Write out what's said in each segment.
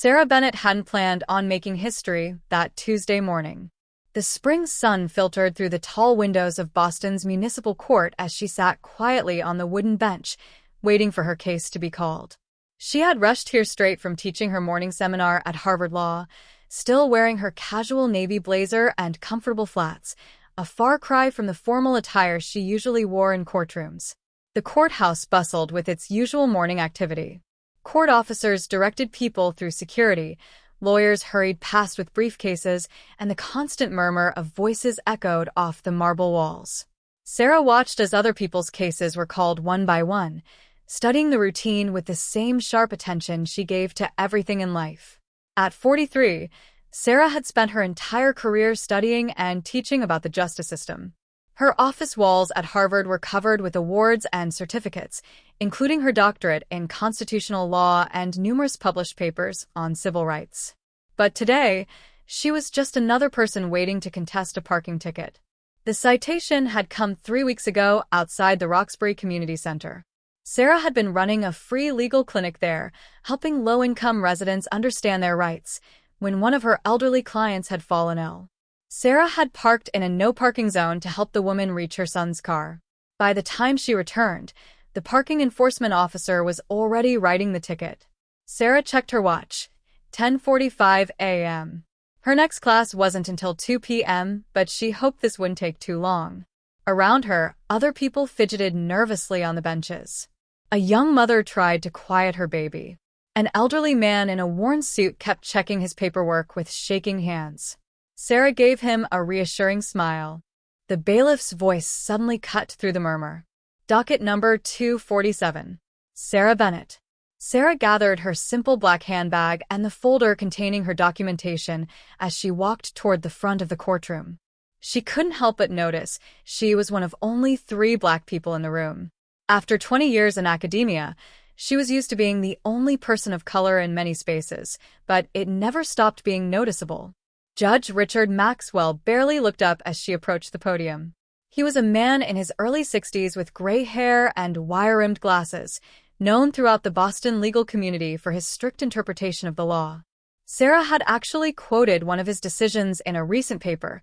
Sarah Bennett hadn't planned on making history that Tuesday morning. The spring sun filtered through the tall windows of Boston's municipal court as she sat quietly on the wooden bench, waiting for her case to be called. She had rushed here straight from teaching her morning seminar at Harvard Law, still wearing her casual navy blazer and comfortable flats, a far cry from the formal attire she usually wore in courtrooms. The courthouse bustled with its usual morning activity. Court officers directed people through security, lawyers hurried past with briefcases, and the constant murmur of voices echoed off the marble walls. Sarah watched as other people's cases were called one by one, studying the routine with the same sharp attention she gave to everything in life. At 43, Sarah had spent her entire career studying and teaching about the justice system. Her office walls at Harvard were covered with awards and certificates, including her doctorate in constitutional law and numerous published papers on civil rights. But today, she was just another person waiting to contest a parking ticket. The citation had come 3 weeks ago outside the Roxbury Community Center. Sarah had been running a free legal clinic there, helping low-income residents understand their rights, when one of her elderly clients had fallen ill. Sarah had parked in a no-parking zone to help the woman reach her son's car. By the time she returned, the parking enforcement officer was already writing the ticket. Sarah checked her watch. 10:45 a.m. Her next class wasn't until 2 p.m., but she hoped this wouldn't take too long. Around her, other people fidgeted nervously on the benches. A young mother tried to quiet her baby. An elderly man in a worn suit kept checking his paperwork with shaking hands. Sarah gave him a reassuring smile. The bailiff's voice suddenly cut through the murmur. Docket number 247. Sarah Bennett. Sarah gathered her simple black handbag and the folder containing her documentation as she walked toward the front of the courtroom. She couldn't help but notice she was one of only 3 black people in the room. After 20 years in academia, she was used to being the only person of color in many spaces, but it never stopped being noticeable. Judge Richard Maxwell barely looked up as she approached the podium. He was a man in his early 60s with gray hair and wire-rimmed glasses, known throughout the Boston legal community for his strict interpretation of the law. Sarah had actually quoted one of his decisions in a recent paper,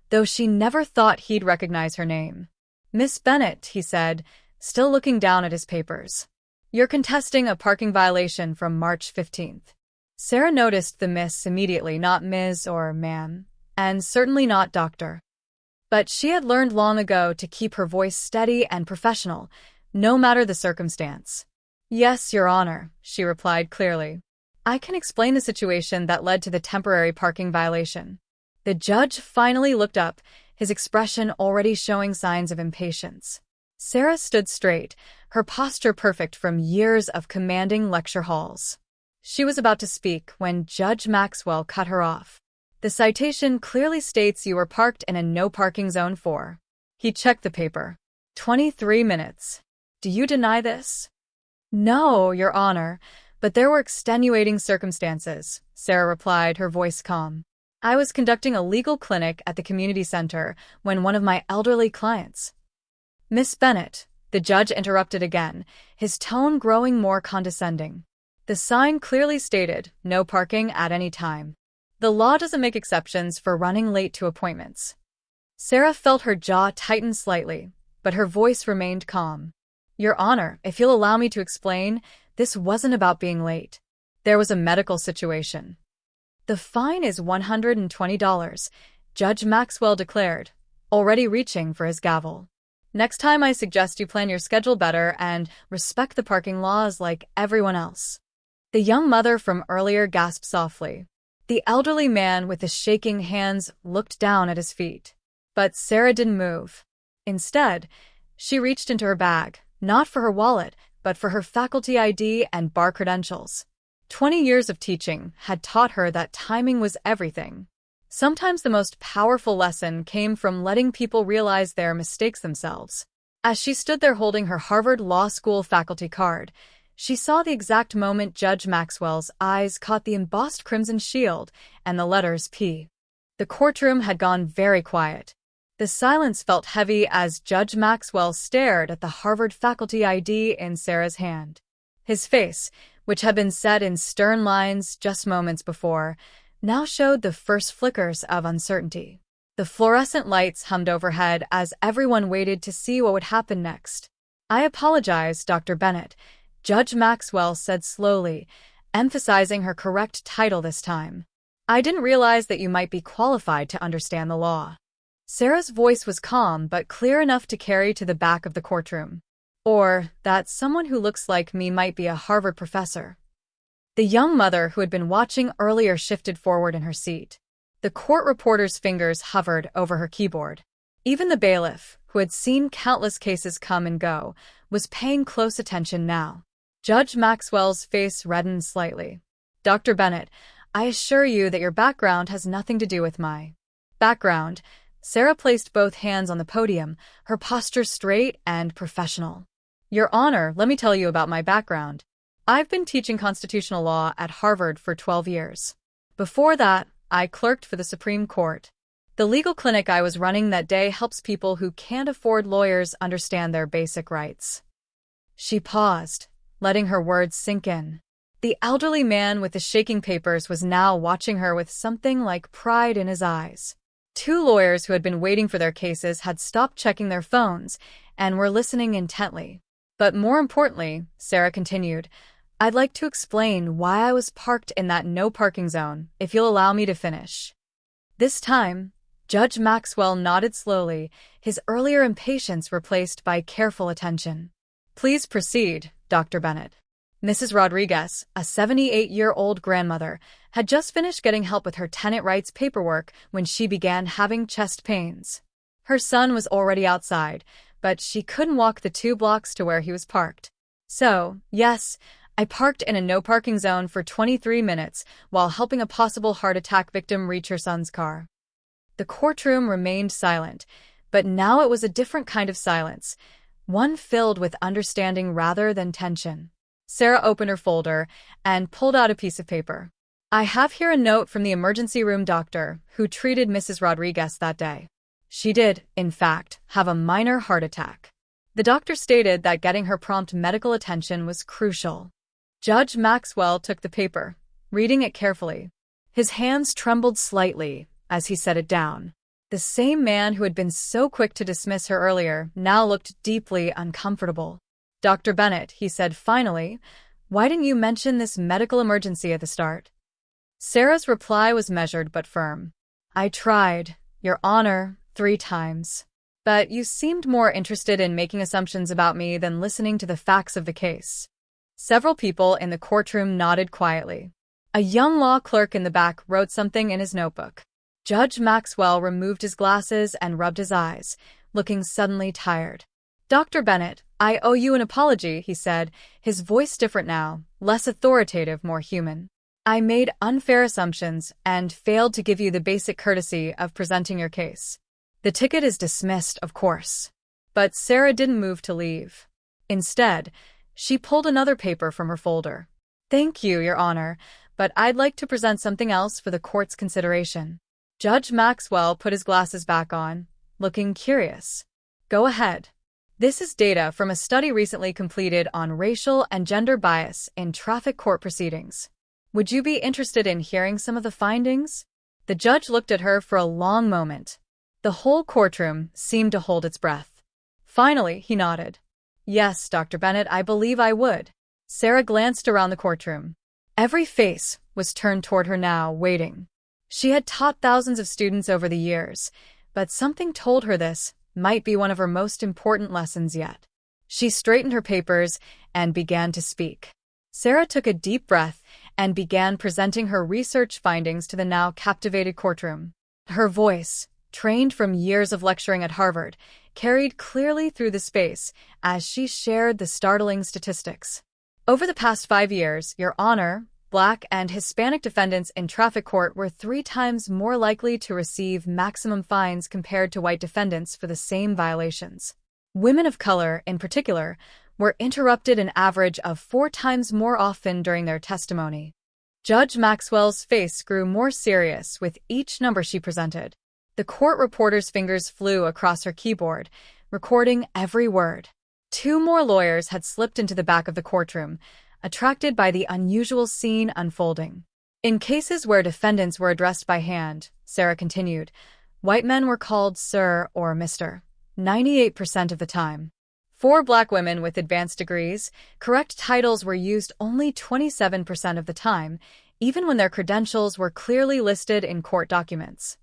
though she never thought he'd recognize her name. "Miss Bennett," he said, still looking down at his papers. "You're contesting a parking violation from March 15th. Sarah noticed the miss immediately, not Ms. or ma'am, and certainly not doctor. But she had learned long ago to keep her voice steady and professional, no matter the circumstance. "Yes, Your Honor," she replied clearly. "I can explain the situation that led to the temporary parking violation." The judge finally looked up, his expression already showing signs of impatience. Sarah stood straight, her posture perfect from years of commanding lecture halls. She was about to speak when Judge Maxwell cut her off. "The citation clearly states you were parked in a no-parking zone for." He checked the paper. 23 minutes. "Do you deny this?" "No, Your Honor, but there were extenuating circumstances," Sarah replied, her voice calm. "I was conducting a legal clinic at the community center when one of my elderly clients—" "Miss Bennett," the judge interrupted again, his tone growing more condescending. "The sign clearly stated, no parking at any time. The law doesn't make exceptions for running late to appointments." Sarah felt her jaw tighten slightly, but her voice remained calm. "Your Honor, if you'll allow me to explain, this wasn't about being late. There was a medical situation." "The fine is $120, Judge Maxwell declared, already reaching for his gavel. "Next time I suggest you plan your schedule better and respect the parking laws like everyone else." The young mother from earlier gasped softly. The elderly man with the shaking hands looked down at his feet. But Sarah didn't move. Instead, she reached into her bag, not for her wallet, but for her faculty ID and bar credentials. 20 years of teaching had taught her that timing was everything. Sometimes the most powerful lesson came from letting people realize their mistakes themselves. As she stood there holding her Harvard Law School faculty card, she saw the exact moment Judge Maxwell's eyes caught the embossed crimson shield and the letters P. The courtroom had gone very quiet. The silence felt heavy as Judge Maxwell stared at the Harvard faculty ID in Sarah's hand. His face, which had been said in stern lines just moments before, now showed the first flickers of uncertainty. The fluorescent lights hummed overhead as everyone waited to see what would happen next. "I apologize, Dr. Bennett," Judge Maxwell said slowly, emphasizing her correct title this time. "I didn't realize that you might be qualified to understand the law." Sarah's voice was calm but clear enough to carry to the back of the courtroom. "Or that someone who looks like me might be a Harvard professor." The young mother who had been watching earlier shifted forward in her seat. The court reporter's fingers hovered over her keyboard. Even the bailiff, who had seen countless cases come and go, was paying close attention now. Judge Maxwell's face reddened slightly. "Dr. Bennett, I assure you that your background has nothing to do with my background." Sarah placed both hands on the podium, her posture straight and professional. "Your Honor, let me tell you about my background. I've been teaching constitutional law at Harvard for 12 years. Before that, I clerked for the Supreme Court. The legal clinic I was running that day helps people who can't afford lawyers understand their basic rights." She paused, letting her words sink in. The elderly man with the shaking papers was now watching her with something like pride in his eyes. Two lawyers who had been waiting for their cases had stopped checking their phones and were listening intently. "But more importantly," Sarah continued, "I'd like to explain why I was parked in that no parking zone, if you'll allow me to finish." This time, Judge Maxwell nodded slowly, his earlier impatience replaced by careful attention. "Please proceed, Dr. Bennett." Mrs. Rodriguez, a 78-year-old grandmother, had just finished getting help with her tenant rights paperwork when she began having chest pains. Her son was already outside, but she couldn't walk the 2 blocks to where he was parked. "So, yes, I parked in a no-parking zone for 23 minutes while helping a possible heart attack victim reach her son's car." The courtroom remained silent, but now it was a different kind of silence, one filled with understanding rather than tension. Sarah opened her folder and pulled out a piece of paper. "I have here a note from the emergency room doctor who treated Mrs. Rodriguez that day. She did, in fact, have a minor heart attack. The doctor stated that getting her prompt medical attention was crucial." Judge Maxwell took the paper, reading it carefully. His hands trembled slightly as he set it down. The same man who had been so quick to dismiss her earlier now looked deeply uncomfortable. "Dr. Bennett," he said finally, "why didn't you mention this medical emergency at the start?" Sarah's reply was measured but firm. "I tried, Your Honor, 3 times. But you seemed more interested in making assumptions about me than listening to the facts of the case." Several people in the courtroom nodded quietly. A young law clerk in the back wrote something in his notebook. Judge Maxwell removed his glasses and rubbed his eyes, looking suddenly tired. "Dr. Bennett, I owe you an apology," he said, his voice different now, less authoritative, more human. "I made unfair assumptions and failed to give you the basic courtesy of presenting your case. The ticket is dismissed, of course." But Sarah didn't move to leave. Instead, she pulled another paper from her folder. "Thank you, Your Honor, but I'd like to present something else for the court's consideration." Judge Maxwell put his glasses back on, looking curious. "Go ahead." "This is data from a study recently completed on racial and gender bias in traffic court proceedings. Would you be interested in hearing some of the findings?" The judge looked at her for a long moment. The whole courtroom seemed to hold its breath. Finally, he nodded. "Yes, Dr. Bennett, I believe I would." Sarah glanced around the courtroom. Every face was turned toward her now, waiting. She had taught thousands of students over the years, but something told her this might be one of her most important lessons yet. She straightened her papers and began to speak. Sarah took a deep breath and began presenting her research findings to the now captivated courtroom. Her voice, trained from years of lecturing at Harvard, carried clearly through the space as she shared the startling statistics. "Over the past 5 years, Your Honor, Black and Hispanic defendants in traffic court were 3 times more likely to receive maximum fines compared to white defendants for the same violations. Women of color, in particular, were interrupted an average of 4 times more often during their testimony." Judge Maxwell's face grew more serious with each number she presented. The court reporter's fingers flew across her keyboard, recording every word. 2 more lawyers had slipped into the back of the courtroom, attracted by the unusual scene unfolding. In cases where defendants were addressed by hand, Sarah continued, white men were called Sir or Mr. 98% of the time. For black women with advanced degrees, correct titles were used only 27% of the time, even when their credentials were clearly listed in court documents.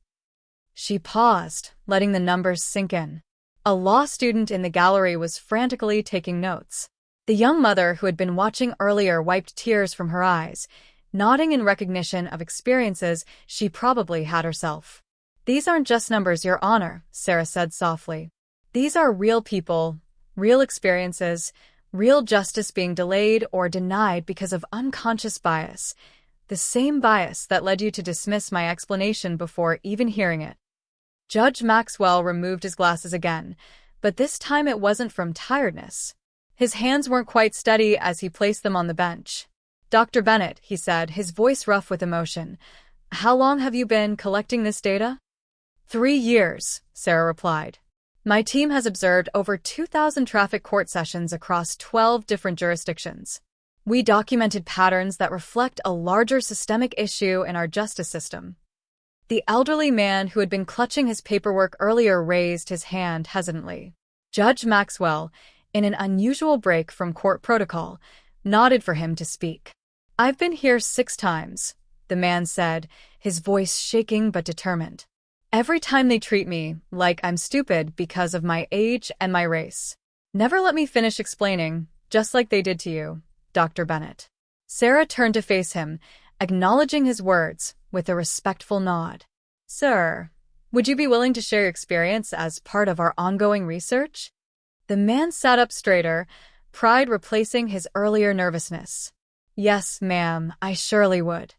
She paused, letting the numbers sink in. A law student in the gallery was frantically taking notes. The young mother who had been watching earlier wiped tears from her eyes, nodding in recognition of experiences she probably had herself. "These aren't just numbers, Your Honor," Sarah said softly. "These are real people, real experiences, real justice being delayed or denied because of unconscious bias, the same bias that led you to dismiss my explanation before even hearing it." Judge Maxwell removed his glasses again, but this time it wasn't from tiredness. His hands weren't quite steady as he placed them on the bench. "Dr. Bennett," he said, his voice rough with emotion, "how long have you been collecting this data?" 3 years, Sarah replied. "My team has observed over 2,000 traffic court sessions across 12 different jurisdictions. We documented patterns that reflect a larger systemic issue in our justice system." The elderly man who had been clutching his paperwork earlier raised his hand hesitantly. Judge Maxwell, in an unusual break from court protocol, nodded for him to speak. "I've been here 6 times, the man said, his voice shaking but determined. "Every time they treat me like I'm stupid because of my age and my race. Never let me finish explaining, just like they did to you, Dr. Bennett." Sarah turned to face him, acknowledging his words with a respectful nod. "Sir, would you be willing to share your experience as part of our ongoing research?" The man sat up straighter, pride replacing his earlier nervousness. "Yes, ma'am, I surely would."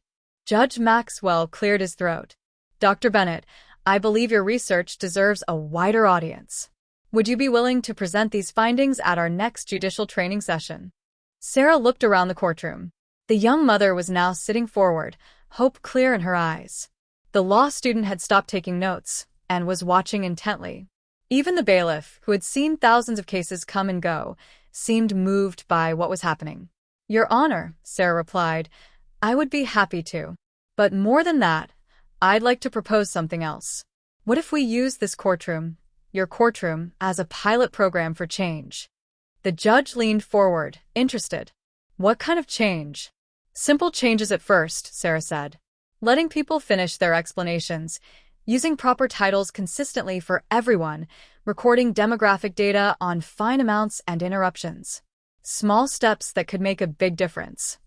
Judge Maxwell cleared his throat. "Dr. Bennett, I believe your research deserves a wider audience. Would you be willing to present these findings at our next judicial training session?" Sarah looked around the courtroom. The young mother was now sitting forward, hope clear in her eyes. The law student had stopped taking notes and was watching intently. Even the bailiff, who had seen thousands of cases come and go, seemed moved by what was happening. "Your Honor," Sarah replied, "I would be happy to. But more than that, I'd like to propose something else. What if we use this courtroom, your courtroom, as a pilot program for change?" The judge leaned forward, interested. "What kind of change?" "Simple changes at first," Sarah said. "Letting people finish their explanations, using proper titles consistently for everyone, recording demographic data on fine amounts and interruptions. Small steps that could make a big difference."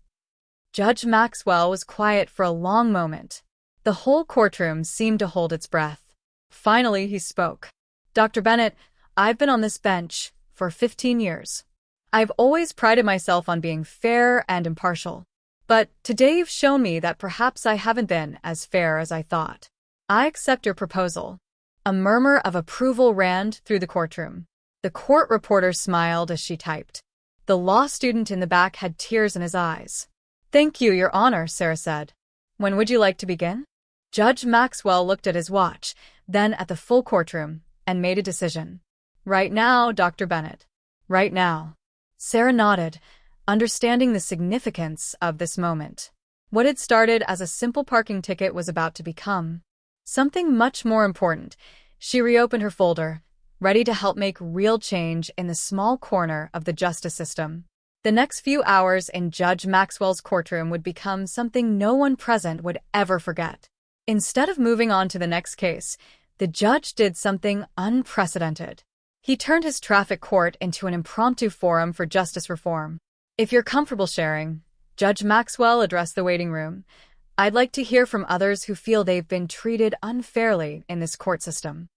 Judge Maxwell was quiet for a long moment. The whole courtroom seemed to hold its breath. Finally, he spoke. "Dr. Bennett, I've been on this bench for 15 years. I've always prided myself on being fair and impartial. But today you've shown me that perhaps I haven't been as fair as I thought. I accept your proposal." A murmur of approval ran through the courtroom. The court reporter smiled as she typed. The law student in the back had tears in his eyes. "Thank you, Your Honor," Sarah said. "When would you like to begin?" Judge Maxwell looked at his watch, then at the full courtroom, and made a decision. "Right now, Dr. Bennett. Right now." Sarah nodded, understanding the significance of this moment. What had started as a simple parking ticket was about to become something much more important. She reopened her folder, ready to help make real change in the small corner of the justice system. The next few hours in Judge Maxwell's courtroom would become something no one present would ever forget. Instead of moving on to the next case, the judge did something unprecedented. He turned his traffic court into an impromptu forum for justice reform. "If you're comfortable sharing," Judge Maxwell addressed the waiting room, "I'd like to hear from others who feel they've been treated unfairly in this court system."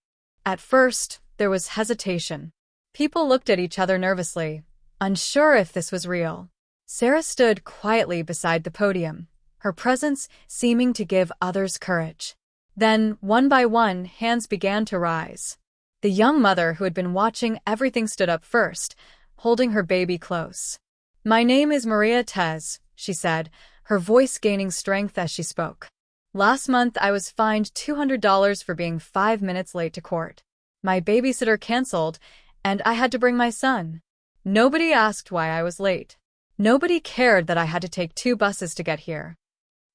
At first, there was hesitation. People looked at each other nervously, unsure if this was real. Sarah stood quietly beside the podium, her presence seeming to give others courage. Then, one by one, hands began to rise. The young mother who had been watching everything stood up first, holding her baby close. "My name is Maria Tez," she said, her voice gaining strength as she spoke. "Last month I was fined $200 for being 5 minutes late to court. My babysitter canceled, and I had to bring my son. Nobody asked why I was late. Nobody cared that I had to take 2 buses to get here.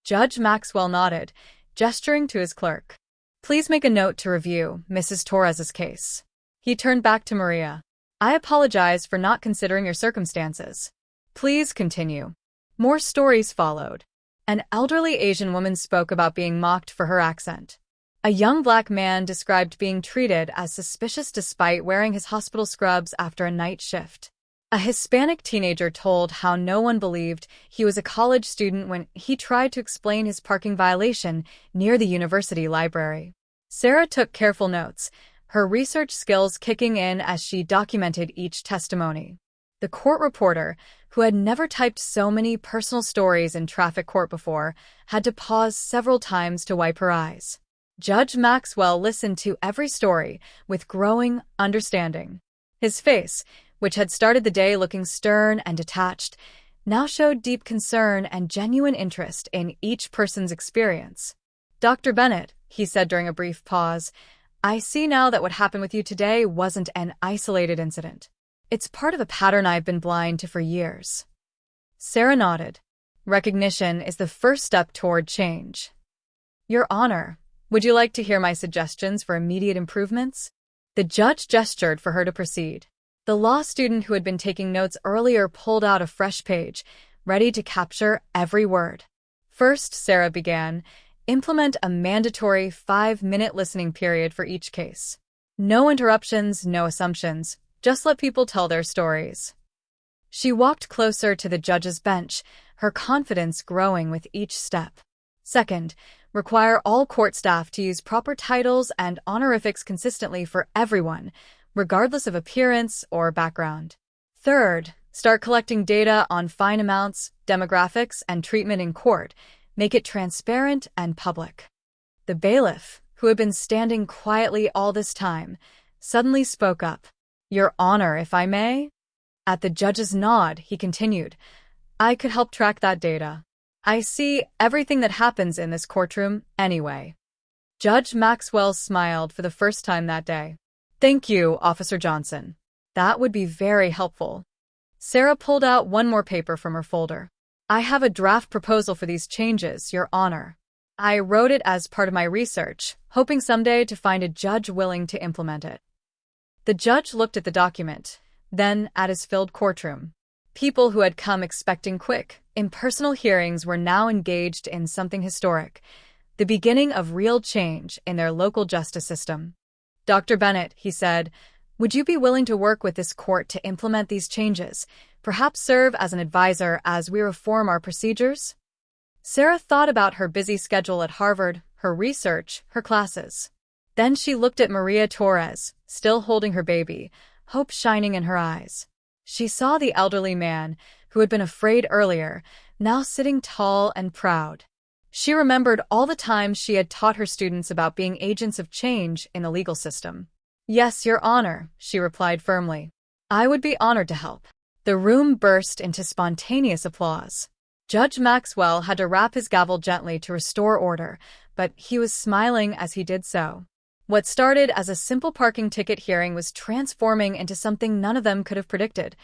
Judge Maxwell nodded, gesturing to his clerk. Please make a note to review Mrs. Torres's case. He turned back to Maria. I apologize for not considering your circumstances. Please continue. More stories followed. An elderly Asian woman spoke about being mocked for her accent. A young black man described being treated as suspicious despite wearing his hospital scrubs after a night shift. A Hispanic teenager told how no one believed he was a college student when he tried to explain his parking violation near the university library. Sarah took careful notes, her research skills kicking in as she documented each testimony. The court reporter, who had never typed so many personal stories in traffic court before, had to pause several times to wipe her eyes. Judge Maxwell listened to every story with growing understanding. His face, which had started the day looking stern and detached, now showed deep concern and genuine interest in each person's experience. Dr. Bennett, he said during a brief pause, I see now that what happened with you today wasn't an isolated incident. It's part of a pattern I've been blind to for years. Sarah nodded. Recognition is the first step toward change. Your Honor, would you like to hear my suggestions for immediate improvements? The judge gestured for her to proceed. The law student who had been taking notes earlier pulled out a fresh page, ready to capture every word. First, Sarah began, implement a mandatory 5-minute listening period for each case. No interruptions, no assumptions, just let people tell their stories. She walked closer to the judge's bench, her confidence growing with each step. Second, require all court staff to use proper titles and honorifics consistently for everyone, regardless of appearance or background. Third, start collecting data on fine amounts, demographics, and treatment in court. Make it transparent and public. The bailiff, who had been standing quietly all this time, suddenly spoke up. Your Honor, if I may? At the judge's nod, he continued, I could help track that data. I see everything that happens in this courtroom anyway. Judge Maxwell smiled for the first time that day. Thank you, Officer Johnson. That would be very helpful. Sarah pulled out one more paper from her folder. I have a draft proposal for these changes, Your Honor. I wrote it as part of my research, hoping someday to find a judge willing to implement it. The judge looked at the document, then at his filled courtroom. People who had come expecting quick, impersonal hearings were now engaged in something historic, the beginning of real change in their local justice system. Dr. Bennett, he said, would you be willing to work with this court to implement these changes, perhaps serve as an advisor as we reform our procedures? Sarah thought about her busy schedule at Harvard, her research, her classes. Then she looked at Maria Torres, still holding her baby, hope shining in her eyes. She saw the elderly man, who had been afraid earlier, now sitting tall and proud. She remembered all the times she had taught her students about being agents of change in the legal system. Yes, Your Honor, she replied firmly. I would be honored to help. The room burst into spontaneous applause. Judge Maxwell had to rap his gavel gently to restore order, but he was smiling as he did so. What started as a simple parking ticket hearing was transforming into something none of them could have predicted,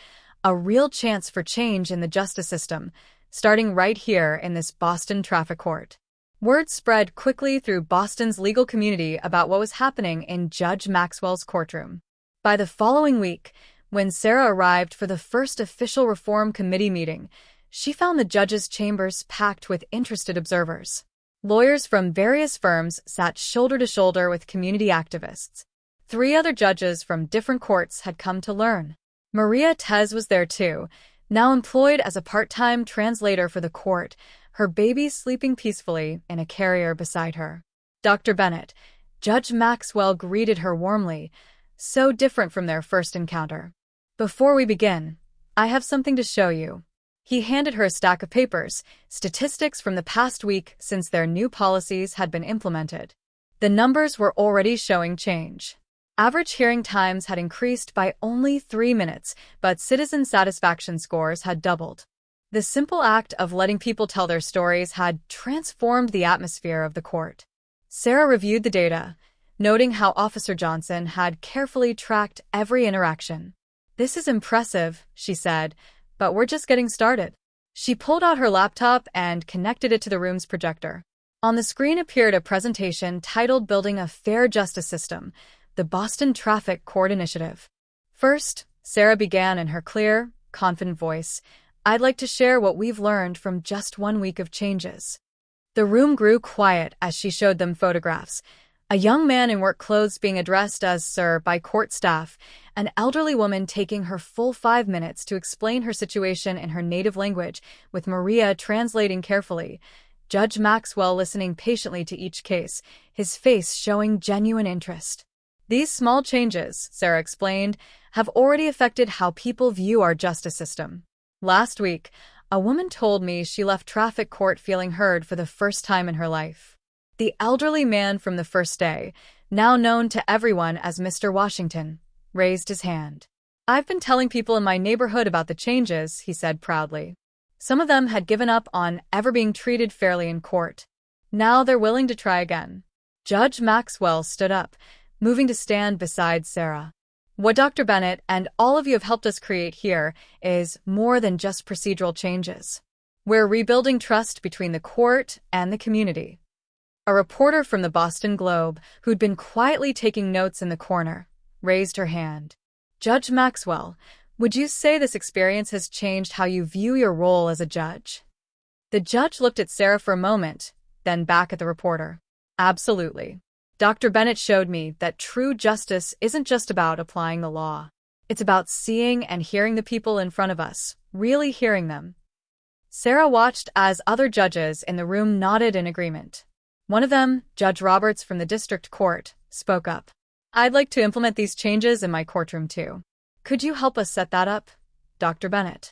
a real chance for change in the justice system, starting right here in this Boston traffic court. Word spread quickly through Boston's legal community about what was happening in Judge Maxwell's courtroom. By the following week, when Sarah arrived for the first official reform committee meeting, she found the judge's chambers packed with interested observers. Lawyers from various firms sat shoulder to shoulder with community activists. 3 other judges from different courts had come to learn. Maria Tez was there too, now employed as a part-time translator for the court, her baby sleeping peacefully in a carrier beside her. Dr. Bennett, Judge Maxwell greeted her warmly, so different from their first encounter. Before we begin, I have something to show you. He handed her a stack of papers, statistics from the past week since their new policies had been implemented. The numbers were already showing change. Average hearing times had increased by only 3 minutes, but citizen satisfaction scores had doubled. The simple act of letting people tell their stories had transformed the atmosphere of the court. Sarah reviewed the data, noting how Officer Johnson had carefully tracked every interaction. This is impressive, she said, but we're just getting started. She pulled out her laptop and connected it to the room's projector. On the screen appeared a presentation titled Building a Fair Justice System, the Boston Traffic Court Initiative. First, Sarah began in her clear, confident voice, "I'd like to share what we've learned from just 1 week of changes." The room grew quiet as she showed them photographs. A young man in work clothes being addressed as Sir by court staff, an elderly woman taking her full 5 minutes to explain her situation in her native language, with Maria translating carefully, Judge Maxwell listening patiently to each case, his face showing genuine interest. "These small changes," Sarah explained, "have already affected how people view our justice system. Last week, a woman told me she left traffic court feeling heard for the first time in her life." The elderly man from the first day, now known to everyone as Mr. Washington, raised his hand. "I've been telling people in my neighborhood about the changes," he said proudly. Some of them had given up on ever being treated fairly in court. Now they're willing to try again. Judge Maxwell stood up, moving to stand beside Sarah. "What Dr. Bennett and all of you have helped us create here is more than just procedural changes. We're rebuilding trust between the court and the community." A reporter from the Boston Globe, who'd been quietly taking notes in the corner, raised her hand. "Judge Maxwell, would you say this experience has changed how you view your role as a judge?" The judge looked at Sarah for a moment, then back at the reporter. "Absolutely. Dr. Bennett showed me that true justice isn't just about applying the law. It's about seeing and hearing the people in front of us, really hearing them." Sarah watched as other judges in the room nodded in agreement. One of them, Judge Roberts from the district court, spoke up. "I'd like to implement these changes in my courtroom too. Could you help us set that up, Dr. Bennett?"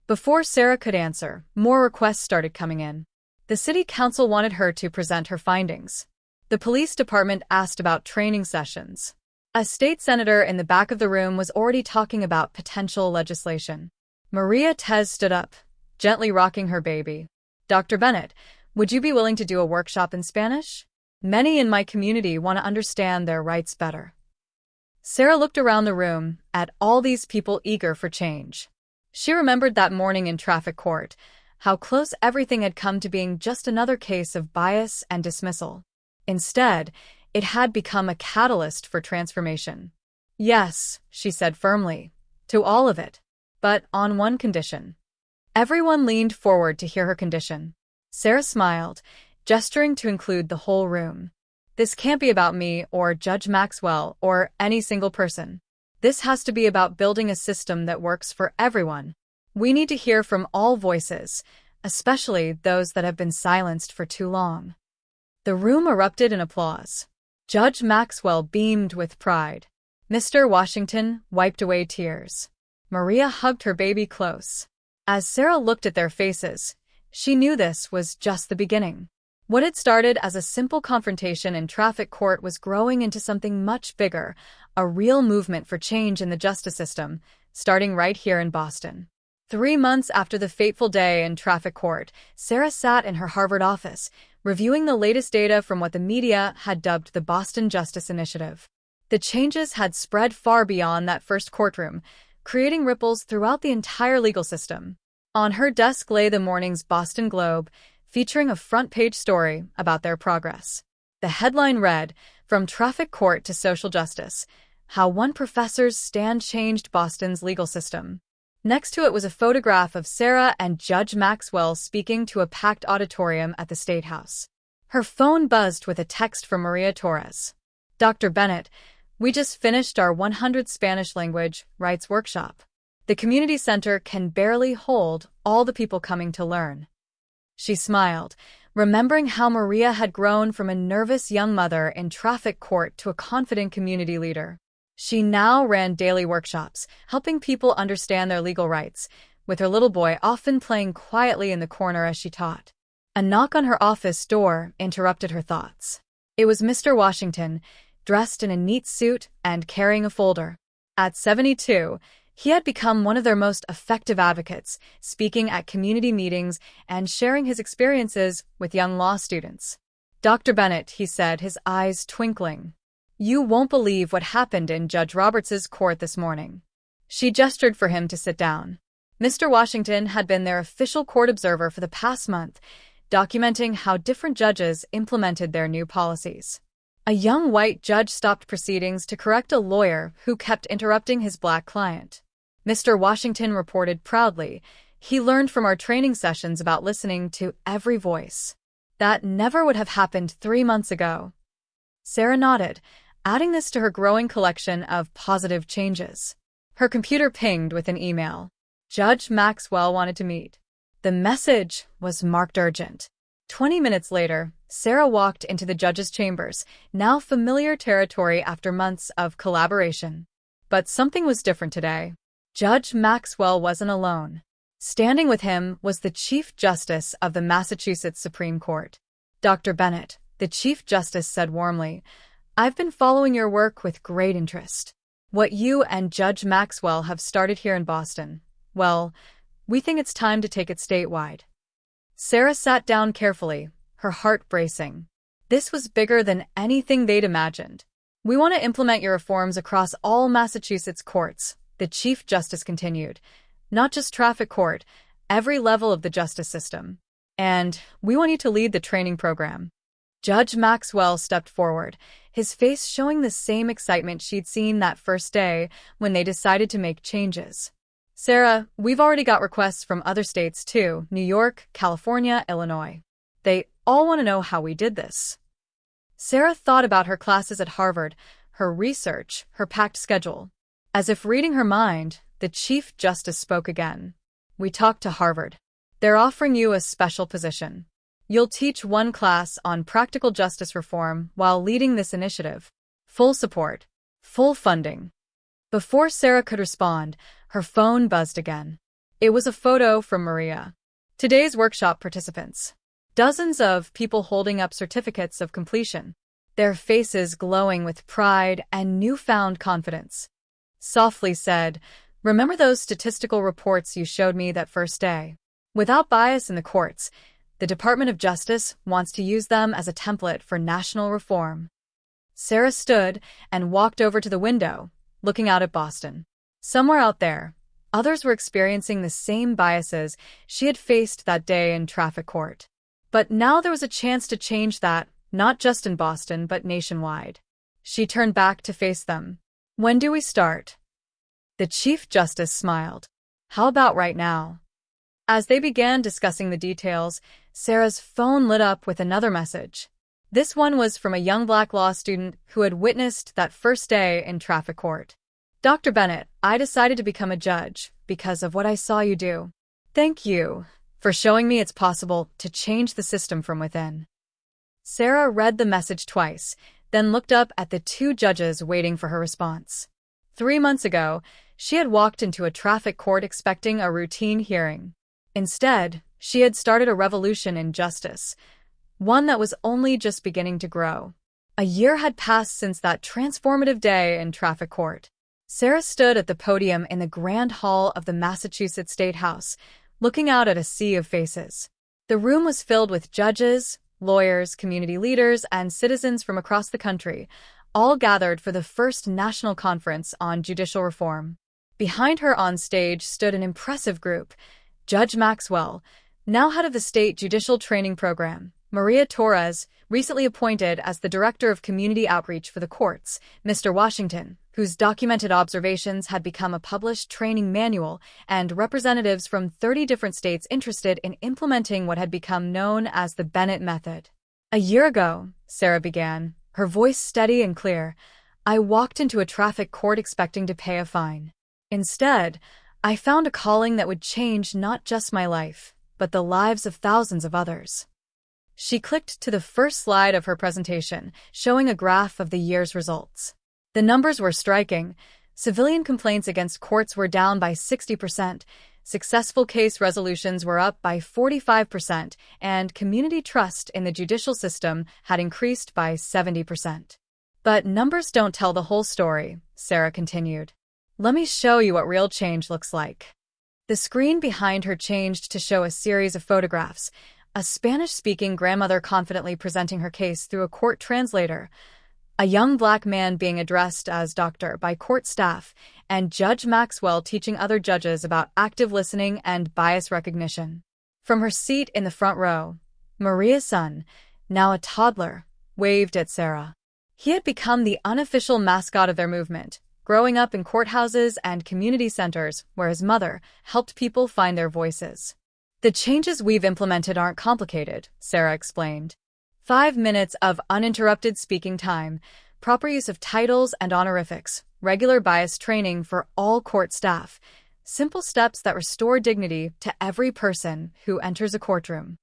Before Sarah could answer, more requests started coming in. The city council wanted her to present her findings. The police department asked about training sessions. A state senator in the back of the room was already talking about potential legislation. Maria Tez stood up, gently rocking her baby. "Dr. Bennett, would you be willing to do a workshop in Spanish? Many in my community want to understand their rights better." Sarah looked around the room at all these people eager for change. She remembered that morning in traffic court, how close everything had come to being just another case of bias and dismissal. Instead, it had become a catalyst for transformation. "Yes," she said firmly, "to all of it. But on one condition." Everyone leaned forward to hear her condition. Sarah smiled, gesturing to include the whole room. "This can't be about me or Judge Maxwell or any single person. This has to be about building a system that works for everyone. We need to hear from all voices, especially those that have been silenced for too long." The room erupted in applause. Judge Maxwell beamed with pride. Mr. Washington wiped away tears. Maria hugged her baby close. As Sarah looked at their faces, she knew this was just the beginning. What had started as a simple confrontation in traffic court was growing into something much bigger, a real movement for change in the justice system, starting right here in Boston. 3 months after the fateful day in traffic court, Sarah sat in her Harvard office, reviewing the latest data from what the media had dubbed the Boston Justice Initiative. The changes had spread far beyond that first courtroom, creating ripples throughout the entire legal system. On her desk lay the morning's Boston Globe, featuring a front-page story about their progress. The headline read, "From Traffic Court to Social Justice, How One Professor's Stand Changed Boston's Legal System." Next to it was a photograph of Sarah and Judge Maxwell speaking to a packed auditorium at the State House. Her phone buzzed with a text from Maria Torres. "Dr. Bennett, we just finished our 100 Spanish language rights workshop. The community center can barely hold all the people coming to learn." She smiled, remembering how Maria had grown from a nervous young mother in traffic court to a confident community leader. She now ran daily workshops, helping people understand their legal rights, with her little boy often playing quietly in the corner as she taught. A knock on her office door interrupted her thoughts. It was Mr. Washington, dressed in a neat suit and carrying a folder. At 72, he had become one of their most effective advocates, speaking at community meetings and sharing his experiences with young law students. "Dr. Bennett," he said, his eyes twinkling, "you won't believe what happened in Judge Roberts's court this morning." She gestured for him to sit down. Mr. Washington had been their official court observer for the past month, documenting how different judges implemented their new policies. A young white judge stopped proceedings to correct a lawyer who kept interrupting his black client. Mr. Washington reported proudly, "He learned from our training sessions about listening to every voice. That never would have happened 3 months ago." Sarah nodded, adding this to her growing collection of positive changes. Her computer pinged with an email. Judge Maxwell wanted to meet. The message was marked urgent. 20 minutes later, Sarah walked into the judge's chambers, now familiar territory after months of collaboration. But something was different today. Judge Maxwell wasn't alone. Standing with him was the Chief Justice of the Massachusetts Supreme Court. Dr. Bennett, the Chief Justice said warmly, "I've been following your work with great interest. What you and Judge Maxwell have started here in Boston, well, we think it's time to take it statewide." Sarah sat down carefully, her heart bracing. This was bigger than anything they'd imagined. "We want to implement your reforms across all Massachusetts courts," the Chief Justice continued. "Not just traffic court, every level of the justice system. And we want you to lead the training program." Judge Maxwell stepped forward, his face showing the same excitement she'd seen that first day when they decided to make changes. "Sarah, we've already got requests from other states too, New York, California, Illinois. They all want to know how we did this." Sarah thought about her classes at Harvard, her research, her packed schedule. As if reading her mind, the Chief Justice spoke again. "We talked to Harvard. They're offering you a special position. You'll teach one class on practical justice reform while leading this initiative. Full support. Full funding." Before Sarah could respond, her phone buzzed again. It was a photo from Maria. Today's workshop participants. Dozens of people holding up certificates of completion, their faces glowing with pride and newfound confidence. Softly said, "Remember those statistical reports you showed me that first day? Without bias in the courts, the Department of Justice wants to use them as a template for national reform." Sarah stood and walked over to the window, looking out at Boston. Somewhere out there, others were experiencing the same biases she had faced that day in traffic court. But now there was a chance to change that, not just in Boston, but nationwide. She turned back to face them. "When do we start?" The Chief Justice smiled. "How about right now?" As they began discussing the details, Sarah's phone lit up with another message. This one was from a young black law student who had witnessed that first day in traffic court. "Dr. Bennett, I decided to become a judge because of what I saw you do. Thank you for showing me it's possible to change the system from within." Sarah read the message twice, then looked up at the 2 judges waiting for her response. 3 months ago, she had walked into a traffic court expecting a routine hearing. Instead, she had started a revolution in justice, one that was only just beginning to grow. A year had passed since that transformative day in traffic court. Sarah stood at the podium in the grand hall of the Massachusetts State House, looking out at a sea of faces. The room was filled with judges, lawyers, community leaders, and citizens from across the country, all gathered for the first national conference on judicial reform. Behind her on stage stood an impressive group: Judge Maxwell, now head of the state judicial training program; Maria Torres, recently appointed as the Director of Community Outreach for the courts; Mr. Washington, whose documented observations had become a published training manual; and representatives from 30 different states interested in implementing what had become known as the Bennett Method. "A year ago," Sarah began, her voice steady and clear, "I walked into a traffic court expecting to pay a fine. Instead, I found a calling that would change not just my life, but the lives of thousands of others." She clicked to the first slide of her presentation, showing a graph of the year's results. The numbers were striking. Civilian complaints against courts were down by 60%, successful case resolutions were up by 45%, and community trust in the judicial system had increased by 70%. "But numbers don't tell the whole story," Sarah continued. "Let me show you what real change looks like." The screen behind her changed to show a series of photographs, a Spanish-speaking grandmother confidently presenting her case through a court translator, a young black man being addressed as doctor by court staff, and Judge Maxwell teaching other judges about active listening and bias recognition. From her seat in the front row, Maria's son, now a toddler, waved at Sarah. He had become the unofficial mascot of their movement, growing up in courthouses and community centers where his mother helped people find their voices. "The changes we've implemented aren't complicated," Sarah explained. 5 minutes of uninterrupted speaking time, proper use of titles and honorifics, regular bias training for all court staff, simple steps that restore dignity to every person who enters a courtroom.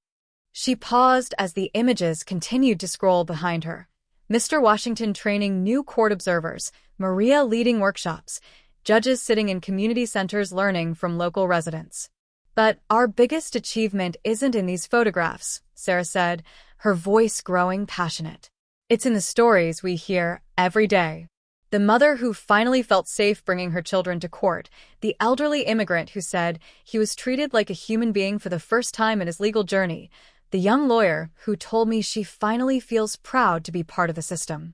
She paused as the images continued to scroll behind her. Mr. Washington training new court observers, Maria leading workshops, judges sitting in community centers learning from local residents. "But our biggest achievement isn't in these photographs," Sarah said, her voice growing passionate. "It's in the stories we hear every day. The mother who finally felt safe bringing her children to court, the elderly immigrant who said he was treated like a human being for the first time in his legal journey, the young lawyer who told me she finally feels proud to be part of the system."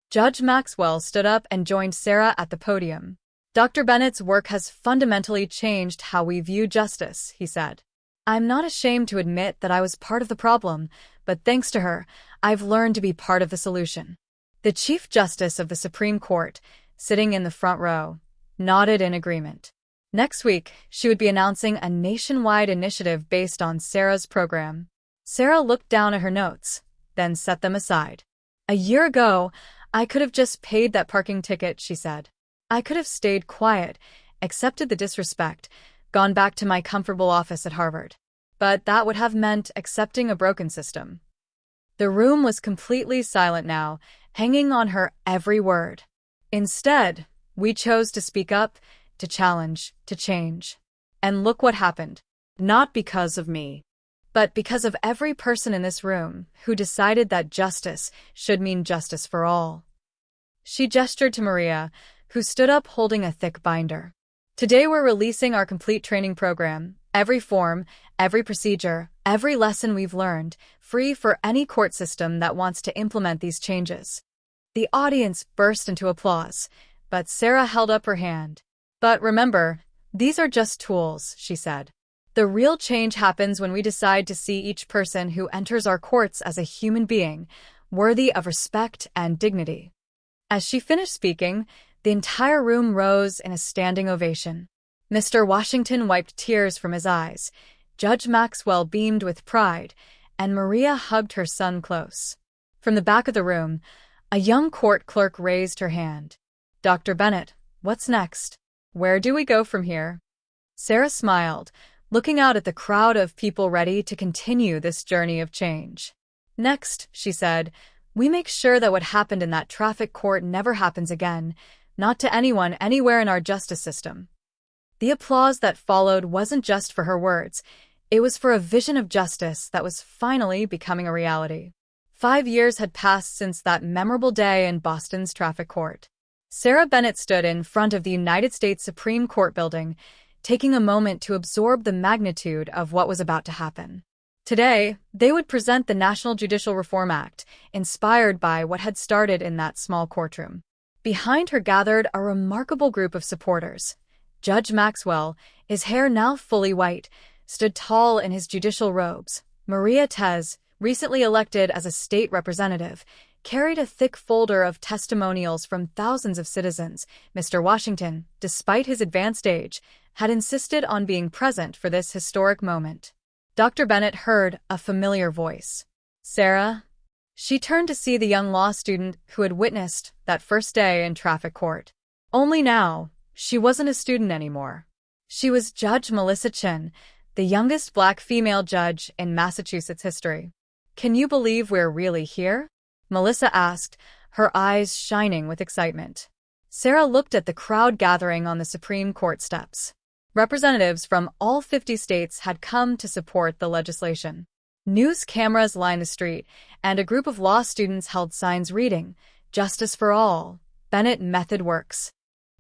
Judge Maxwell stood up and joined Sarah at the podium. "Dr. Bennett's work has fundamentally changed how we view justice," he said. "I'm not ashamed to admit that I was part of the problem, but thanks to her, I've learned to be part of the solution." The Chief Justice of the Supreme Court, sitting in the front row, nodded in agreement. Next week, she would be announcing a nationwide initiative based on Sarah's program. Sarah looked down at her notes, then set them aside. "A year ago, I could have just paid that parking ticket," she said. "I could have stayed quiet, accepted the disrespect, gone back to my comfortable office at Harvard. But that would have meant accepting a broken system." The room was completely silent now, hanging on her every word. "Instead, we chose to speak up, to challenge, to change. And look what happened. Not because of me, but because of every person in this room who decided that justice should mean justice for all." She gestured to Maria, who stood up holding a thick binder. "Today we're releasing our complete training program, every form, every procedure, every lesson we've learned, free for any court system that wants to implement these changes." The audience burst into applause, but Sarah held up her hand. "But remember, these are just tools," she said. "The real change happens when we decide to see each person who enters our courts as a human being, worthy of respect and dignity." As she finished speaking, the entire room rose in a standing ovation. Mr. Washington wiped tears from his eyes, Judge Maxwell beamed with pride, and Maria hugged her son close. From the back of the room, a young court clerk raised her hand. "Dr. Bennett, what's next? Where do we go from here?" Sarah smiled, looking out at the crowd of people ready to continue this journey of change. "Next," she said, "we make sure that what happened in that traffic court never happens again, not to anyone anywhere in our justice system." The applause that followed wasn't just for her words, it was for a vision of justice that was finally becoming a reality. 5 years had passed since that memorable day in Boston's traffic court. Sarah Bennett stood in front of the United States Supreme Court building, taking a moment to absorb the magnitude of what was about to happen. Today, they would present the National Judicial Reform Act, inspired by what had started in that small courtroom. Behind her gathered a remarkable group of supporters. Judge Maxwell, his hair now fully white, stood tall in his judicial robes. Maria Tez, recently elected as a state representative, carried a thick folder of testimonials from thousands of citizens. Mr. Washington, despite his advanced age, had insisted on being present for this historic moment. Dr. Bennett heard a familiar voice. "Sarah?" She turned to see the young law student who had witnessed that first day in traffic court. Only now, she wasn't a student anymore. She was Judge Melissa Chin, the youngest black female judge in Massachusetts history. "Can you believe we're really here?" Melissa asked, her eyes shining with excitement. Sarah looked at the crowd gathering on the Supreme Court steps. Representatives from all 50 states had come to support the legislation. News cameras lined the street, and a group of law students held signs reading, "Justice for All, Bennett Method Works."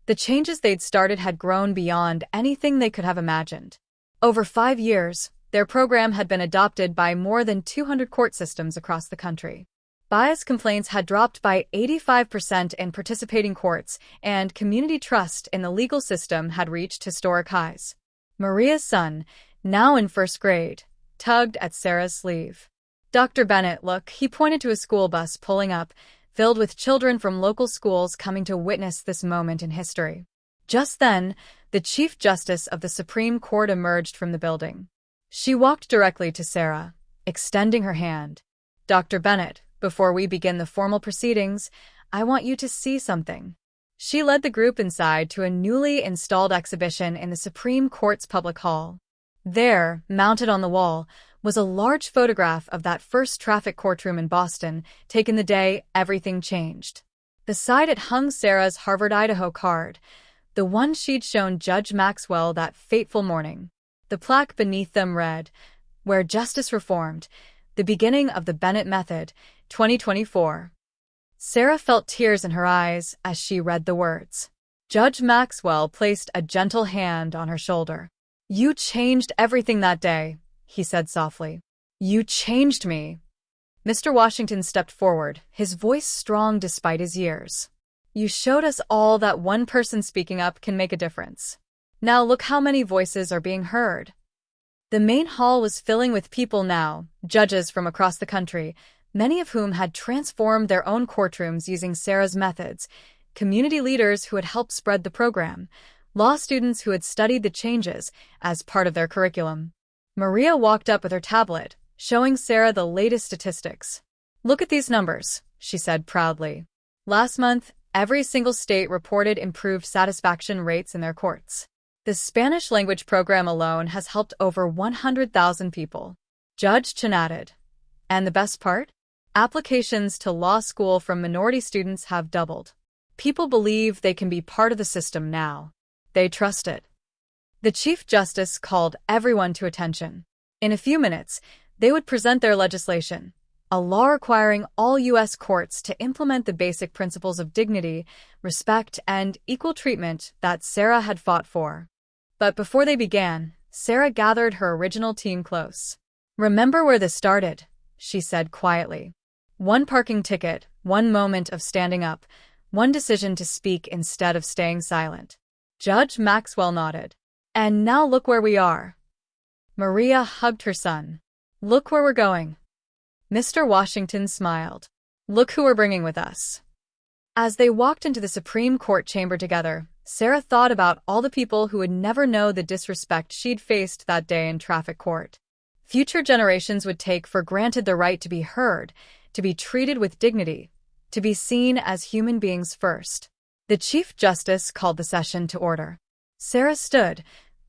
The changes they'd started had grown beyond anything they could have imagined. Over 5 years, their program had been adopted by more than 200 court systems across the country. Bias complaints had dropped by 85% in participating courts, and community trust in the legal system had reached historic highs. Maria's son, now in first grade, tugged at Sarah's sleeve. "Dr. Bennett, look," he pointed to a school bus pulling up, filled with children from local schools coming to witness this moment in history. Just then, the Chief Justice of the Supreme Court emerged from the building. She walked directly to Sarah, extending her hand. "Dr. Bennett, before we begin the formal proceedings, I want you to see something." She led the group inside to a newly installed exhibition in the Supreme Court's public hall. There, mounted on the wall, was a large photograph of that first traffic courtroom in Boston, taken the day everything changed. Beside it hung Sarah's Harvard-Idaho card, the one she'd shown Judge Maxwell that fateful morning. The plaque beneath them read, "Where Justice Reformed, the Beginning of the Bennett Method, 2024. Sarah felt tears in her eyes as she read the words. Judge Maxwell placed a gentle hand on her shoulder. "You changed everything that day," he said softly. "You changed me." Mr. Washington stepped forward, his voice strong despite his years. "You showed us all that one person speaking up can make a difference. Now look how many voices are being heard." The main hall was filling with people now, judges from across the country, many of whom had transformed their own courtrooms using Sarah's methods, community leaders who had helped spread the program, law students who had studied the changes as part of their curriculum. Maria walked up with her tablet, showing Sarah the latest statistics. "Look at these numbers," she said proudly. "Last month, every single state reported improved satisfaction rates in their courts. The Spanish language program alone has helped over 100,000 people." Judge Chen added, "And the best part? Applications to law school from minority students have doubled. People believe they can be part of the system now. They trust it." The Chief Justice called everyone to attention. In a few minutes, they would present their legislation, a law requiring all U.S. courts to implement the basic principles of dignity, respect, and equal treatment that Sarah had fought for. But before they began, Sarah gathered her original team close. "Remember where this started," she said quietly. "One parking ticket, one moment of standing up, one decision to speak instead of staying silent." Judge Maxwell nodded. "And now look where we are." Maria hugged her son. "Look where we're going." Mr. Washington smiled. "Look who we're bringing with us." As they walked into the Supreme Court chamber together, Sarah thought about all the people who would never know the disrespect she'd faced that day in traffic court. Future generations would take for granted the right to be heard, to be treated with dignity, to be seen as human beings first. The Chief Justice called the session to order. Sarah stood,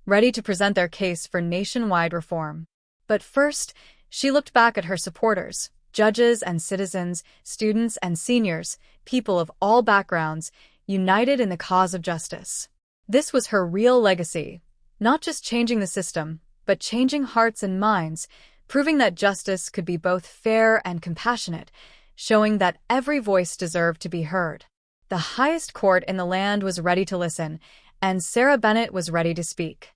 ready to present their case for nationwide reform. But first, she looked back at her supporters, judges and citizens, students and seniors, people of all backgrounds, united in the cause of justice. This was her real legacy, not just changing the system, but changing hearts and minds, proving that justice could be both fair and compassionate, showing that every voice deserved to be heard. The highest court in the land was ready to listen, and Sarah Bennett was ready to speak.